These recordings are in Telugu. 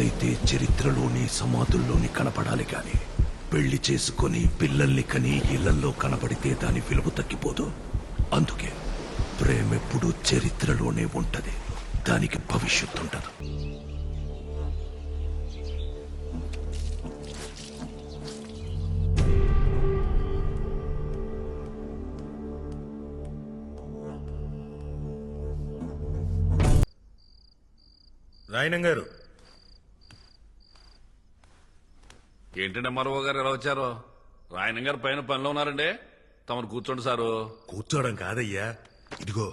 విలువైనదైతే చరిత్రలోని సమాధుల్లోని కనపడాలి కాని పెళ్లి చేసుకుని పిల్లల్ని కని ఇళ్లలో కనబడితే దాని విలువ తగ్గిపోదు. అందుకే ప్రేమెప్పుడు చరిత్రలోనే ఉంటది, దానికి భవిష్యత్తు ఉండదు. రాయనం గారు. ఏంటంటే మరో గారు ఎలా వచ్చారో? రాయనం గారు పైన పనిలో ఉన్నారండి, తమరు కూర్చోండి సారు. కూర్చోవడం కాదయ్యా, ఇదిగో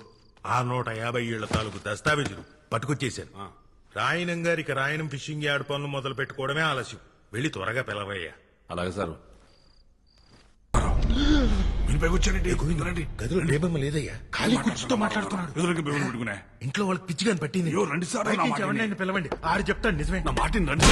ఆ 150 ఏళ్ల తాలూకు దస్తావేజులు పట్టుకొచ్చేశాను. రాయనం గారికి రాయనం ఫిషింగ్ యార్డ్ పనులు మొదలు పెట్టుకోవడమే ఆలస్యం. వెళ్ళి త్వరగా పిలవయ్యా. అలాగే సారు. గదిలో డేబమ్మ లేదయ్యా, ఖాళీ కూర్చుతో మాట్లాడుతున్నాడు. ఇంట్లో వాళ్ళకి పిచ్చిగాని పట్టింది. ఎవరినైనా పిలవండి, ఆడు చెప్తాడు నిజమే. నా మాటిని రండి.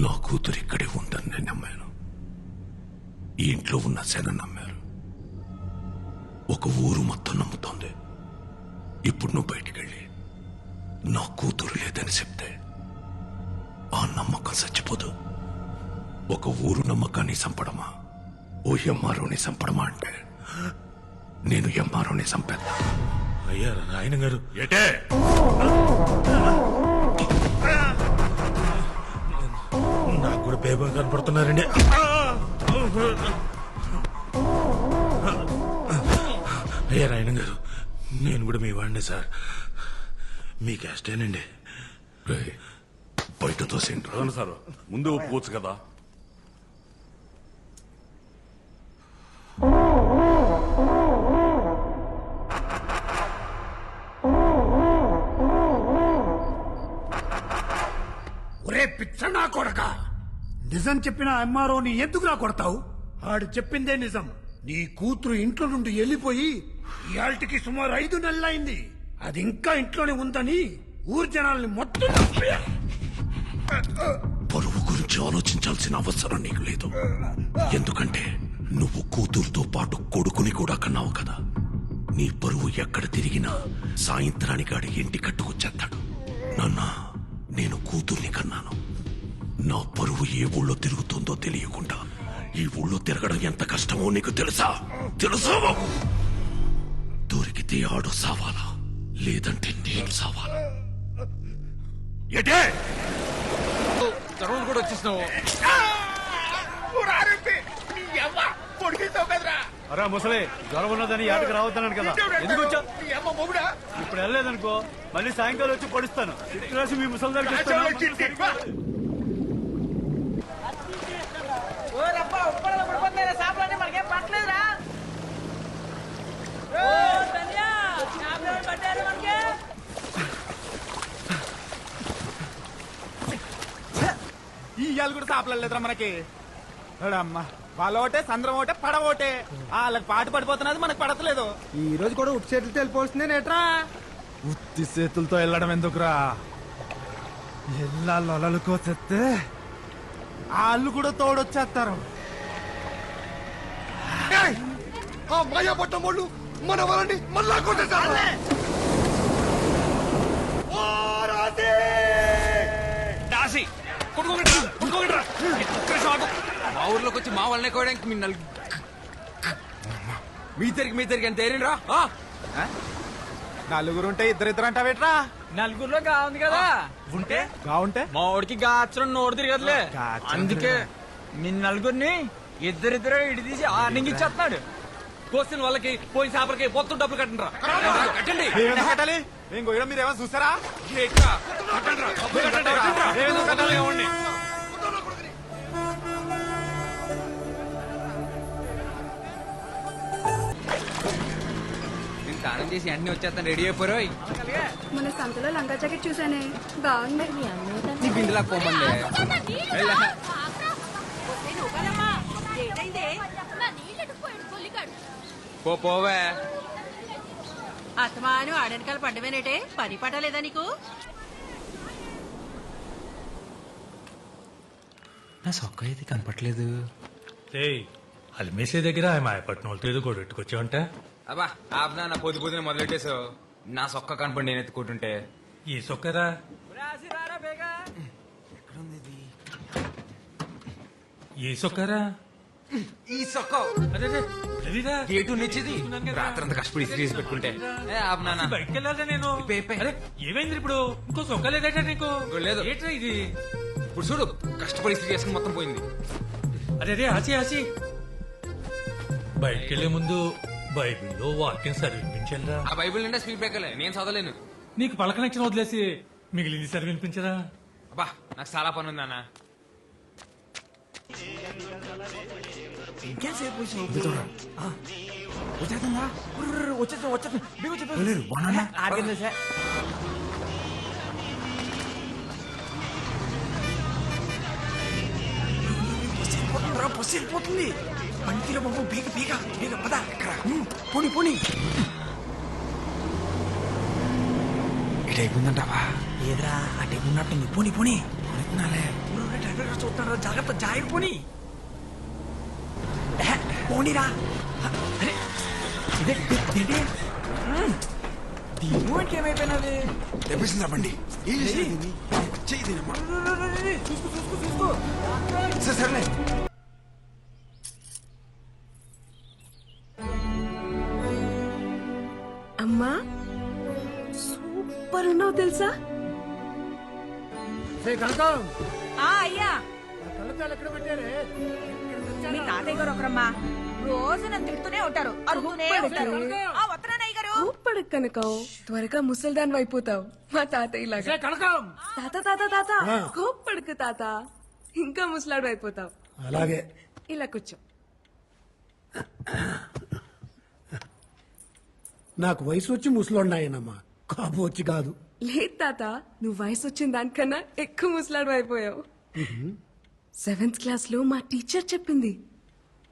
నా కూతురు ఇక్కడే ఉందని నేను నమ్మాను. ఈ ఇంట్లో ఉన్న శన నమ్మారు. ఒక ఊరు మొత్తం నమ్ముతోంది. ఇప్పుడు నువ్వు బయటికెళ్ళి నా కూతురు లేదని చెప్తే ఆ నమ్మకం చచ్చిపోదు. ఒక ఊరు నమ్మకాన్ని చంపడమా, ఓ ఎంఆర్ఓని చంపడమా అంటే నేను ఎంఆర్ఓని చంపేద్దా. అయ్యా రాయనం గారు. ఏటే నాకు కూడా పేపర్ కనపడుతున్నారండి. అయ్యా రాయనం గారు, నేను కూడా మీ వాడిని సార్, మీ క్యాస్టేనండి. బయట తోసేంటి అవును సారు, ముందు ఒప్పుకోవచ్చు కదా. ఒరే పిచ్చనా కొడక, నిజం చెప్పిన ఎంఆర్ఓని ఎందుకులా కొడతావు? ఆడు చెప్పిందే నిజం. నీ కూతురు ఇంట్లో నుండి వెళ్ళిపోయి ఇయాల్టికి సుమారు 5 నెలలైంది. అది ఇంకా ఇంట్లోనే ఉందని ఊరు జనాల్ని మొత్తం పరువు గురించి ఆలోచించాల్సిన అవసరం నీకు లేదు. ఎందుకంటే నువ్వు కూతురుతో పాటు కొడుకుని కూడా కన్నావు కదా. నీ పరువు ఎక్కడ తిరిగినా సాయంత్రానికి ఆడి ఇంటి కట్టుకొచ్చేస్తాడు. నాన్న, నేను కూతుర్ని కన్నాను. నా పరువు ఏ ఊళ్ళో తిరుగుతుందో తెలియకుండా ఈ ఊళ్ళో తిరగడం ఎంత కష్టమో నీకు తెలుసా? తెలుసా? దొరికితే ఆడు సావాలా, లేదంటే నేను సావాలా. ఏటే కూడా వచ్చేసినావు. అరా ముసలి, జ్వరం ఉన్నదని యాటకు రావద్దన్నాను కదా, ఎందుకు వచ్చా? ఇప్పుడు వెళ్ళలేదనుకో మళ్ళీ సాయంకాలం వచ్చి పడుస్తాను. రాసి మీ ముసలి ఇవాళ కూడా సాపలేదురా మనకి. అమ్మా, వాళ్ళ ఒకటే, సంద్రం ఒకటే, పడవ ఒకటే. వాళ్ళకి పాటు పడిపోతున్నది, మనకు పడతలేదు. ఈ రోజు కూడా ఉట్టి చేతులతో వెళ్ళిపోతుంది నేట్రా. ఉత్తి చేతులతో వెళ్ళడం ఎందుకురా? ఎల్లా లొలలుకోసేస్తే వాళ్ళు కూడా తోడొచ్చేస్తారు. మాయాపట్నం వాళ్ళు మన వాళ్ళని మళ్ళా కొట్టేశారు. మా ఊర్లోకి వచ్చి మా వాళ్ళని కోయడానికి మీ తిరిగి ఎంత ఏరిరా? నలుగురుంటే ఇద్దరిద్దరు అంటావేట్రా? నలుగురులో గా ఉంది కదా. ఉంటే గావుంటే మా వాడికి గాచరం నోడు తిరగదులే. అందుకే మీ నలుగురిని ఇద్దరిద్దరు ఇడి తీసి ఆర్నింగ్ ఇచ్చేస్తున్నాడు. కోసిన వాళ్ళకి పోయిన చేపలకి పొత్తు డబ్బులు కట్టండి. కట్టండి. కట్టాలి. మేము గోయడం మీరు ఏమైనా చూసారా? స్నానం చేసి అన్ని వచ్చేస్తాను రెడీ అయిపోయి మన సంతలో లంగా జాకెట్ చూసానే బాగుంది నీ బిందులా పోమండి పోవే అత్తమాను ఆడనకాల పడ్డమేనేటే పని పట్టలేదా నీకు నా సొక్క అయితే కనపట్లేదు అల్మేసే దగ్గర మాయపట్నం వాళ్ళతో ఏదో కొట్టుకొచ్చావంట అబ్బా ఆపనా నా పొద్దు పొద్దున మొదలెట్టేసావు నా సొక్క కనపడి నేను ఎత్తుకుంటుంటే ఈ సొక్కరా ఏ సొక్కరా ఈ సొక్క గేటు నిచ్చింది రాత్రి అంతా కష్టపడి ఇస్త్రీ చేసి పెట్టుకుంటే ఆపనా బయటకు వెళ్ళాలా నేను అరే ఏమైంది ఇప్పుడు ఇంకో సొక్క లేదట నీకు లేదు ఏంట్రా ఇది ఇప్పుడు చూడు కష్టపడి ఇస్త్రీ చేసుకుని మొత్తం పోయింది అరే అరే ఆచి ఆచి బయటకెళ్లే ముందు బైబిల్లో వాక్యం చదివించరా ఆ బైబిల్ నిండా స్పీడ్ బ్రేకర్లే నేను చదవలేను నీకు పలక నచ్చిన వదిలేసి మిగిలింది చదివినిపించరా అబ్బా నాకు చాలా పని ఉంది అన్న వెళ్ళిపోతుంది పంటిలో బాబు బీగ బీగ బీగ పద పోనీ పోనీ ఇటు అయిపోయిందంటావా ఏదిరా ఆ టైం ఉన్నట్టుంది పోనీ పోనీ డ్రైవర్ గారు చూస్తున్నారు జాగ్రత్త జాగ్రత్త పోనీ పోనీరా అరే ఇదే దీనికి ఏమైపోయినది తెప్పిస్తుందా బండి సరేలే అమ్మా సూపర్ ఉన్నావు తెలుసా కనకం అయ్యా కళ్ళద్దాలు ఎక్కడ పెట్టారే మీ తాతయ్య గారు ఒకరమ్మా రోజు నన్ను తిడుతూనే ఉంటారు అరుగుతూనే ఉంటారు వస్తున్నానయ్య గారు ఊపడు కనకం త్వరగా ముసల్దాన్ అయిపోతావు మా తాతయ్య లాగా కనకం తాత తాత తాత కోప్పడుకు తాత ఇంకా ముసలాడు అయిపోతావు అలాగే ఇలా కూర్చో నాకు వయసు వచ్చి ముసలోన్నాయనమ్మా కాపు వచ్చి కాదు లేదు తాత నువ్వు వయసు వచ్చిన దానికన్నా ఎక్కువ ముసలాడు అయిపోయావు 7th క్లాస్ లో మా టీచర్ చెప్పింది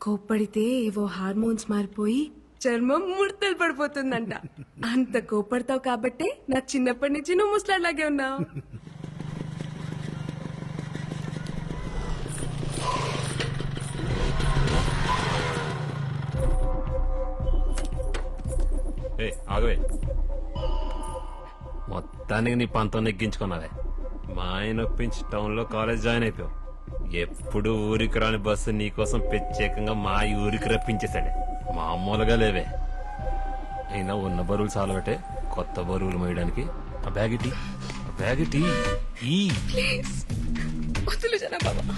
కోప్పడితే ఏవో హార్మోన్స్ మారిపోయి చర్మం ముడతలు పడిపోతుందంట అంత కోప్పడతావు కాబట్టే నా చిన్నప్పటి నుంచి నువ్వు ముసలాడ్లాగే ఉన్నావు ఆగవే మొత్తానికి నీ పంతం నెగ్గించుకున్నావే మా ఆయన ఒప్పించి టౌన్ లో కాలేజ్ జాయిన్ అయిపోయావు ఎప్పుడు ఊరికి రాని బస్సు నీకోసం ప్రత్యేకంగా మా ఊరికి రప్పించేశాడే మామూలుగా లేవే అయినా ఉన్న బరువులు చాలబట్టే కొత్త బరువులు మోయడానికి ఆ బ్యాగిటీ ఈ ప్లీజ్ వదులు జనా బాబా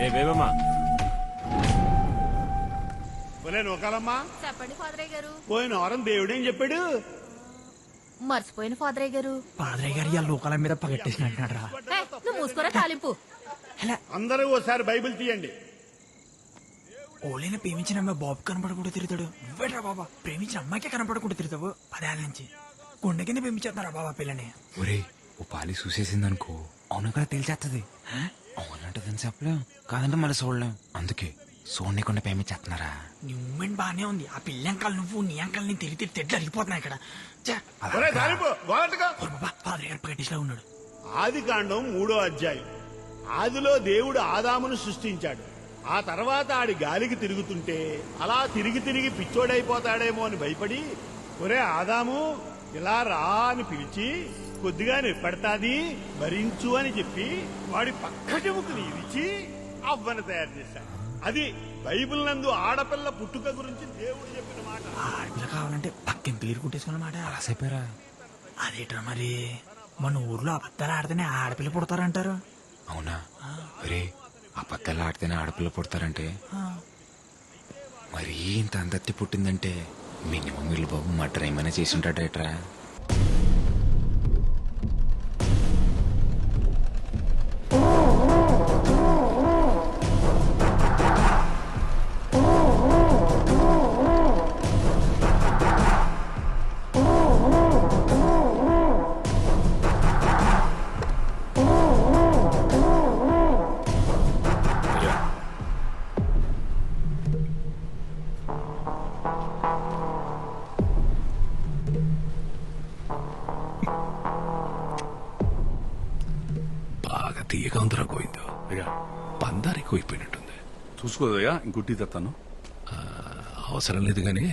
ఏ బేబమ్మా నూకాలమ్మా చెప్పండి ఫాదరయ్య గారు పోయిన వారం దేవుడేం చెప్పాడు మర్చిపోయిన ఫాదరయ్య గారు పాదరయ్య గారు ఇవాళ లోకాల మీద పగట్టేసినట్టున్నాడు రా నువ్వు మూసుకోరా తాలింపు అందరూ ఓసారి బైబిల్ తీయండి ఓలైన ప్రేమించిన అమ్మాయి బాబు కనపడకుండా తిరుగుతాడు నువ్వేట్రా బాబా ప్రేమించిన అమ్మాయికే కనపడకుండా తిరుగుతావు 10 ఏళ్ళ నుంచి గుండె కింద ప్రేమించేస్తున్నారా బాబా పిల్లని ఒరే ఓ పాలి చూసేసిందనుకో అవును కదా తెలిసేస్తుంది అవునంటదని చెప్పలేం కాదంటే మళ్ళీ చూడలేం అందుకే చూడకుండా ప్రేమించేస్తున్నారా నీ మూమెంట్ బానే ఉంది ఆ పిల్ల అంకాలు నువ్వు నీ అంకాలు నేను తిరిగి తెడ్లు అరిగిపోతున్నాయి ఇక్కడ పాదరయ్య గారు పగట్టేసిలా ఉన్నాడు ఆది కాండం 3వ అధ్యాయం ఆదిలో దేవుడు ఆదామును సృష్టించాడు ఆ తర్వాత ఆడి గాలికి తిరుగుతుంటే అలా తిరిగి తిరిగి పిచ్చోడైపోతాడేమో అని భయపడి ఒరే ఆదాము ఇలా రా అని పిలిచి కొద్దిగా నిప్పడతాది భరించు అని చెప్పి వాడి పక్క చెముకుని ఇరిచి అవ్వను తయారు చేశాడు అది బైబిల్ నందు ఆడపిల్ల పుట్టుక గురించి దేవుడు చెప్పిన మాట ఆడపిల్ల కావాలంటే పక్కింటి పేరు కుట్టేసుకున్నమాట అలా చెప్పారా అదేట్రా మరి మన ఊర్లో అబద్ధాలు ఆడితేనే ఆడపిల్ల పుడతారంటారు అవునా ఒరే అబద్ధాలు ఆడితేనే ఆడపిల్ల పుడతారంటే మరీ ఇంత అందత్తి పుట్టిందంటే మినిమం వీళ్ళు బాబు మటర్ ఏమైనా చేసి ఉంటాడేట్రా చూసుకోదయ్యా ఇంకొట్టి తెస్తాను అవసరం లేదు కానీ